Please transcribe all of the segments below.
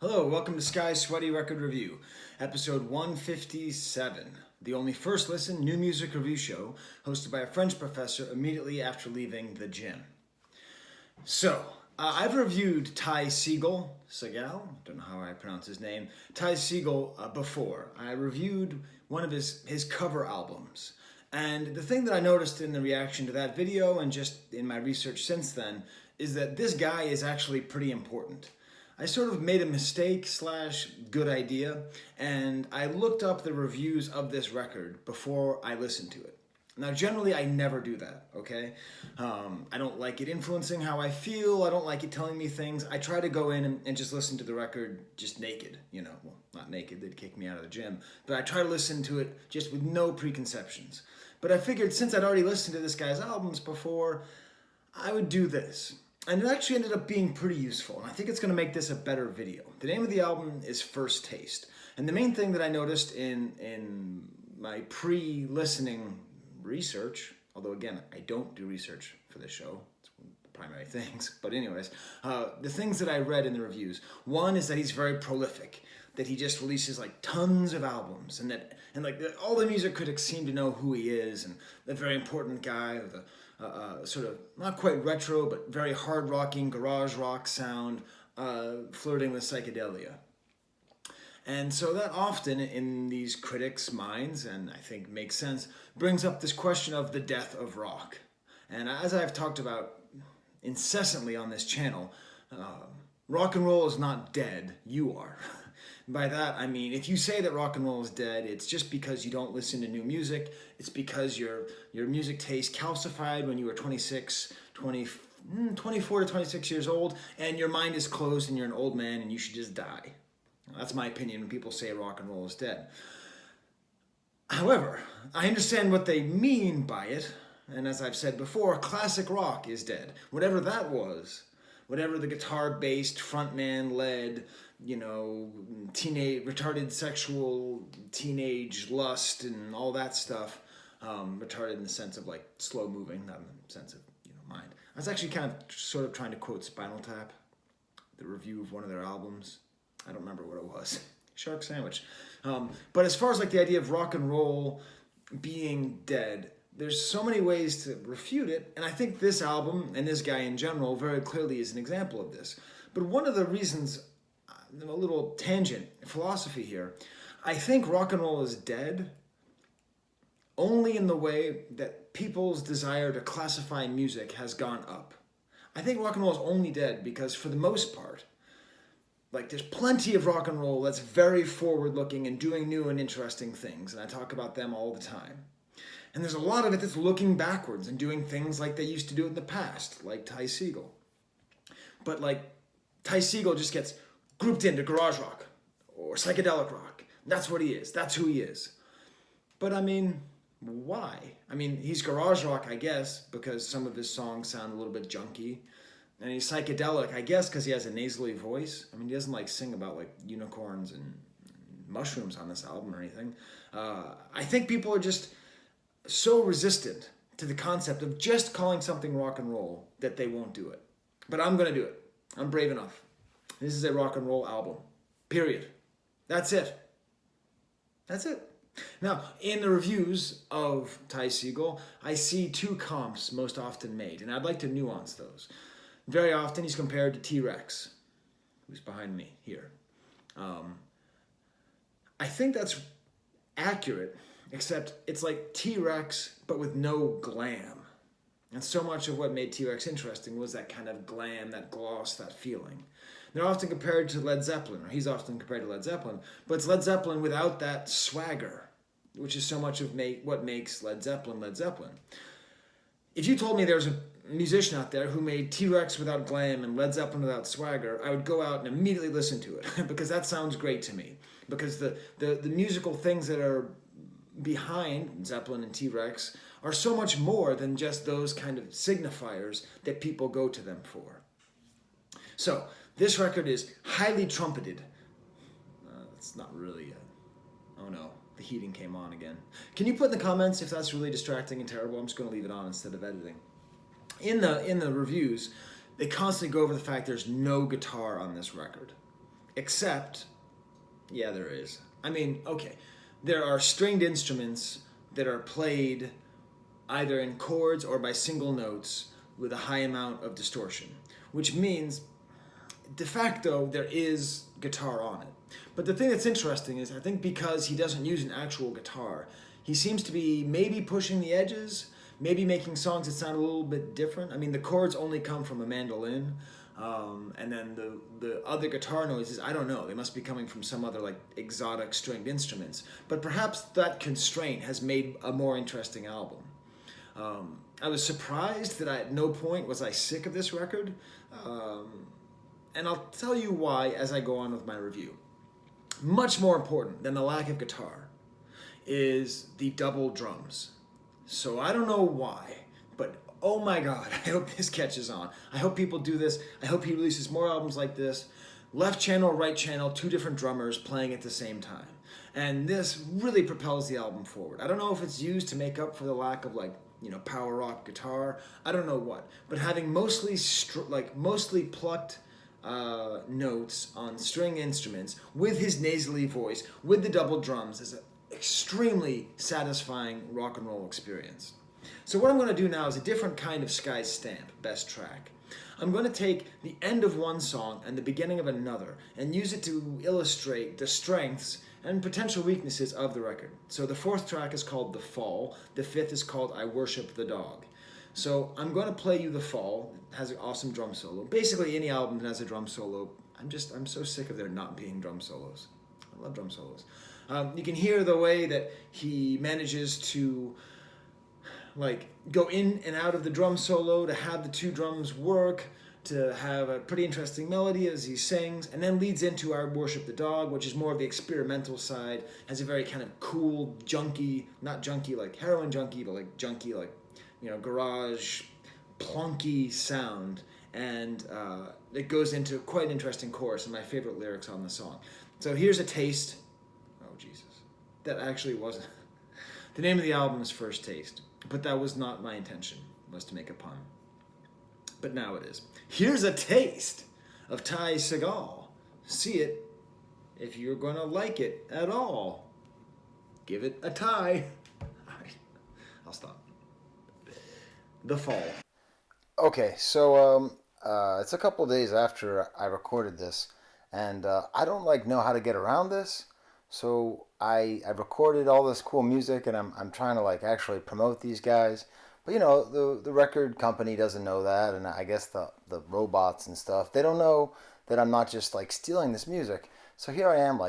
Hello, welcome to Sky's Sweaty Record Review, episode 157, the only first listen new music review show hosted by a French professor immediately after leaving the gym. So, I've reviewed Segall, don't know how I pronounce his name, Segall before. I reviewed one of his cover albums. And the thing that I noticed in the reaction to that video and just in my research since then is that this guy is actually pretty important. I sort of made a mistake / good idea, and I looked up the reviews of this record before I listened to it. Now, generally, I never do that, okay? I don't like it influencing how I feel. I don't like it telling me things. I try to go in and just listen to the record just naked, Well, not naked, they'd kick me out of the gym. But I try to listen to it just with no preconceptions. But I figured since I'd already listened to this guy's albums before, I would do this. And it actually ended up being pretty useful, and I think it's going to make this a better video. The name of the album is First Taste. And the main thing that I noticed in my pre-listening research, although again, I don't do research for this show, it's one of the primary things, but anyways, the things that I read in the reviews, one is that he's very prolific, that he just releases like tons of albums, and all the music critics seem to know who he is, and the very important guy with a sort of not quite retro, but very hard rocking garage rock sound, flirting with psychedelia. And so that often in these critics' minds, and I think makes sense, brings up this question of the death of rock. And as I've talked about incessantly on this channel, rock and roll is not dead, you are. By that, I mean, if you say that rock and roll is dead, it's just because you don't listen to new music. It's because your music taste calcified when you were 24 to 26 years old, and your mind is closed and you're an old man and you should just die. That's my opinion when people say rock and roll is dead. However, I understand what they mean by it, and as I've said before, classic rock is dead. Whatever that was, whatever the guitar-based, frontman-led, teenage, retarded sexual, teenage lust and all that stuff, retarded in the sense of like slow moving, not in the sense of, mind. I was actually kind of sort of trying to quote Spinal Tap, the review of one of their albums. I don't remember what it was. Shark Sandwich. But as far as like the idea of rock and roll being dead, there's so many ways to refute it, and I think this album and this guy in general very clearly is an example of this. But one of the reasons, a little tangent philosophy here, I think rock and roll is dead only in the way that people's desire to classify music has gone up. I think rock and roll is only dead because for the most part, like there's plenty of rock and roll that's very forward-looking and doing new and interesting things, and I talk about them all the time. And there's a lot of it that's looking backwards and doing things like they used to do in the past, like Segall. But like Segall just gets grouped into garage rock or psychedelic rock. That's what he is. That's who he is. But I mean, why? I mean, he's garage rock, I guess, because some of his songs sound a little bit junky. And he's psychedelic, I guess, because he has a nasally voice. I mean, he doesn't like sing about like unicorns and mushrooms on this album or anything. I think people are just so resistant to the concept of just calling something rock and roll that they won't do it. But I'm going to do it. I'm brave enough. This is a rock and roll album. Period. That's it. That's it. Now, in the reviews of Segall, I see two comps most often made, and I'd like to nuance those. Very often he's compared to T-Rex, who's behind me here. I think that's accurate, except it's like T-Rex, but with no glam. And so much of what made T-Rex interesting was that kind of glam, that gloss, that feeling. They're often compared to Led Zeppelin, or he's often compared to Led Zeppelin, but it's Led Zeppelin without that swagger, which is so much of what makes Led Zeppelin Led Zeppelin. If you told me there was a musician out there who made T-Rex without glam and Led Zeppelin without swagger, I would go out and immediately listen to it because that sounds great to me. Because the musical things that are behind Zeppelin and T-Rex are so much more than just those kind of signifiers that people go to them for. So, this record is highly trumpeted. It's not really oh no, the heating came on again. Can you put in the comments if that's really distracting and terrible? I'm just going to leave it on instead of editing. In the reviews, they constantly go over the fact there's no guitar on this record. Except, yeah, there is. I mean, okay, there are stringed instruments that are played either in chords or by single notes with a high amount of distortion, which means de facto there is guitar on it. But the thing that's interesting is I think because he doesn't use an actual guitar, he seems to be maybe pushing the edges, maybe making songs that sound a little bit different. I mean, the chords only come from a mandolin, and then the other guitar noises, I don't know, they must be coming from some other like exotic stringed instruments. But perhaps that constraint has made a more interesting album. I was surprised that at no point was I sick of this record, and I'll tell you why as I go on with my review. Much more important than the lack of guitar is the double drums. So I don't know why, but oh my god, I hope this catches on. I hope people do this. I hope he releases more albums like this. Left channel, right channel, two different drummers playing at the same time. And this really propels the album forward. I don't know if it's used to make up for the lack of power rock guitar. I don't know what. But having mostly plucked notes on string instruments with his nasally voice, with the double drums, is an extremely satisfying rock and roll experience. So what I'm going to do now is a different kind of Sky's Stamp, best track. I'm going to take the end of one song and the beginning of another and use it to illustrate the strengths and potential weaknesses of the record. So the fourth track is called The Fall. The fifth is called I Worship the Dog. So I'm going to play you The Fall. It has an awesome drum solo. Basically any album that has a drum solo, I'm so sick of there not being drum solos. I love drum solos. You can hear the way that he manages to go in and out of the drum solo, to have the two drums work, to have a pretty interesting melody as he sings, and then leads into I Worship the Dog, which is more of the experimental side, has a very kind of cool, junky, not junky like heroin junkie, but like junky like, garage, plunky sound. And it goes into quite an interesting chorus and my favorite lyrics on the song. So here's a taste. Oh, Jesus. That actually wasn't. The name of the album is First Taste, but that was not my intention, was to make a pun. But now it is. Here's a taste of Ty Segall. See it if you're going to like it at all. Give it a tie. All right, I'll stop. The Fall. Okay, so it's a couple days after I recorded this, and I don't know how to get around this. So I've recorded all this cool music, and I'm trying to actually promote these guys. But the record company doesn't know that, and I guess the robots and stuff, they don't know that I'm not just stealing this music. So here I am,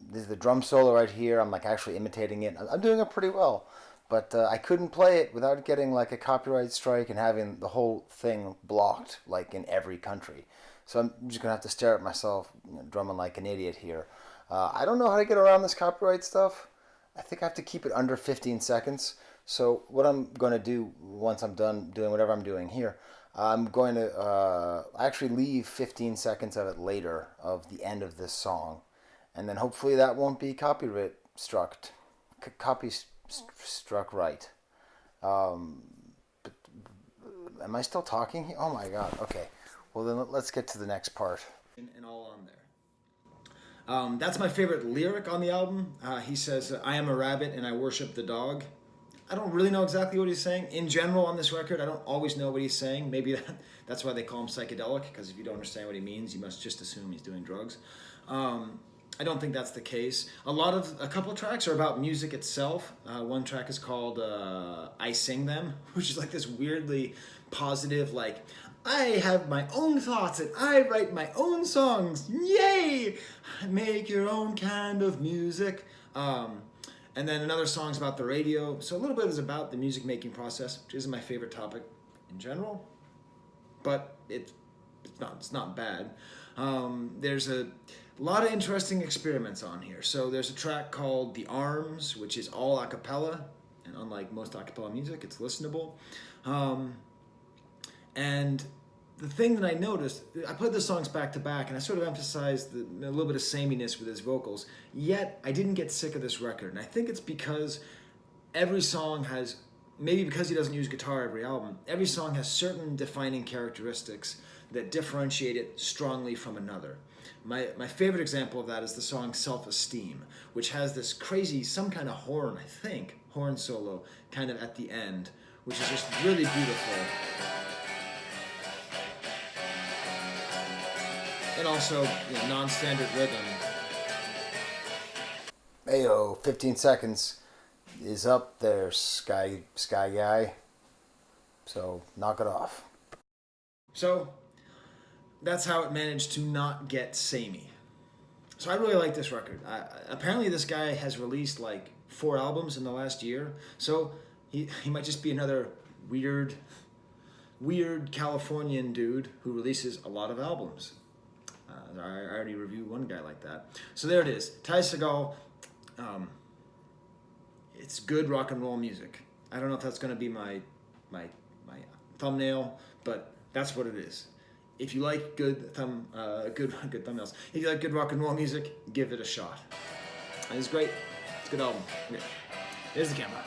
this is the drum solo right here. I'm actually imitating it. I'm doing it pretty well, but I couldn't play it without getting a copyright strike and having the whole thing blocked in every country. So I'm just gonna have to stare at myself drumming like an idiot here. I don't know how to get around this copyright stuff. I think I have to keep it under 15 seconds. So what I'm going to do once I'm done doing whatever I'm doing here, I'm going to actually leave 15 seconds of it later of the end of this song. And then hopefully that won't be copyright struck. Struck right. But am I still talking? Oh my god. Okay. Well then let's get to the next part. And all on there. That's my favorite lyric on the album. He says, I am a rabbit and I worship the dog. I don't really know exactly what he's saying. In general, on this record, I don't always know what he's saying. Maybe that's why they call him psychedelic, because if you don't understand what he means, you must just assume he's doing drugs. I don't think that's the case. A couple of tracks are about music itself. One track is called I Sing Them, which is this weirdly positive, I have my own thoughts and I write my own songs. Yay! Make your own kind of music. And then another song's about the radio. So a little bit is about the music making process, which isn't my favorite topic in general, but it's not bad. There's a lot of interesting experiments on here. So there's a track called The Arms, which is all a cappella, and unlike most a cappella music, it's listenable. And the thing that I noticed, I played the songs back to back, and I sort of emphasized a little bit of sameness with his vocals, yet I didn't get sick of this record. And I think it's because every song has, maybe because he doesn't use guitar every album, every song has certain defining characteristics that differentiate it strongly from another. My favorite example of that is the song Self-Esteem, which has this crazy, some kind of horn, I think, horn solo kind of at the end, which is just really beautiful. And also, non-standard rhythm. Ayo, 15 seconds is up there, Sky Guy. So knock it off. So that's how it managed to not get samey. So I really like this record. Apparently this guy has released like 4 albums in the last year. So he might just be another weird Californian dude who releases a lot of albums. I already reviewed one guy like that. So there it is. Ty Segall. It's good rock and roll music. I don't know if that's going to be my thumbnail, but that's what it is. If you like good thumbnails, if you like good rock and roll music, give it a shot. It's great. It's a good album. Okay. Here's the camera.